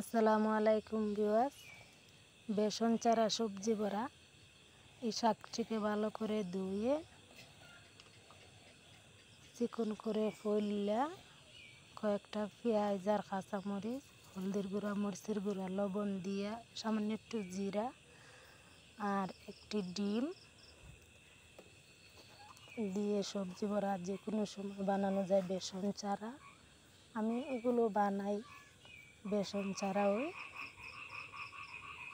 আসসালামু আলাইকুম ভিউয়ার্স। বেসন চারা সবজি বড়া। এই শাকটিকে ভালো করে ধুয়ে চিকন করে ফইল্লা কয়েকটা পেঁয়াজ আর কাঁচামরিচ, হলদির গুঁড়া, মরিচের গুঁড়া, লবণ দিয়া সামান্য একটু জিরা আর একটি ডিম দিয়ে সবজি বড়া যে কোনো সময় বানানো যায়। বেসন চারা আমি এগুলো বানাই বেসন চারাও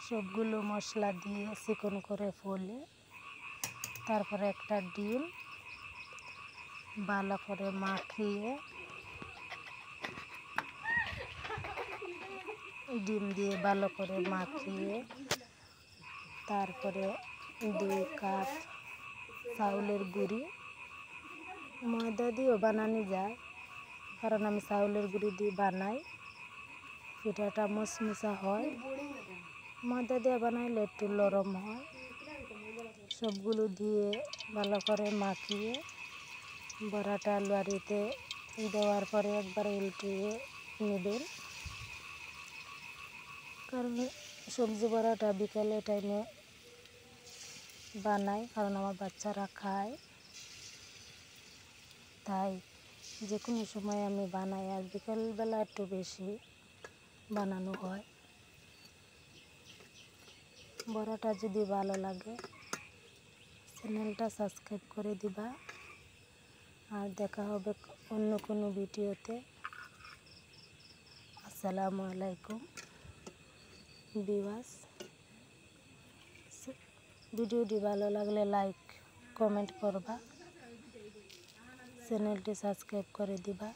সবগুলো মশলা দিয়ে চিকন করে ফলে তারপরে একটা ডিম ভালো করে মাখিয়ে তারপরে 2 কাপ চাউলের গুঁড়ি, ময়দা দিয়েও বানানো যায়, কারণ আমি চাউলের গুঁড়ি দিয়ে বানাই, পিঠাটা মুচমুচা হয়। ময়দা দিয়ে বানাইলে একটু নরম হয়। সবগুলো দিয়ে ভালো করে মাখিয়ে বড়াটা লুয়ারিতে দেওয়ার পরে একবার উল্টিয়ে নেবেন, কারণ সবজি বড়াটা বিকেলে টাইমে বানাই, কারণ আমার বাচ্চারা খায়, তাই যে কোনো সময় আমি বানাই। আর বিকেলবেলা একটু বেশি বানানো হয়। বড়াটা যদি ভালো লাগে চ্যানেলটা সাবস্ক্রাইব করে দিবা। আর দেখা হবে অন্য কোনো ভিডিওতে। আসসালামু আলাইকুম ভিউয়ার্স। ভিডিওটি ভালো লাগলে লাইক কমেন্ট করবা, চ্যানেলটি সাবস্ক্রাইব করে দিবা।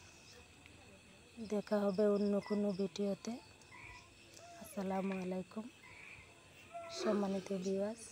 দেখা হবে অন্য কোনো ভিডিওতে। আসসালামু আলাইকুম সম্মানিত ভিউয়ার্স।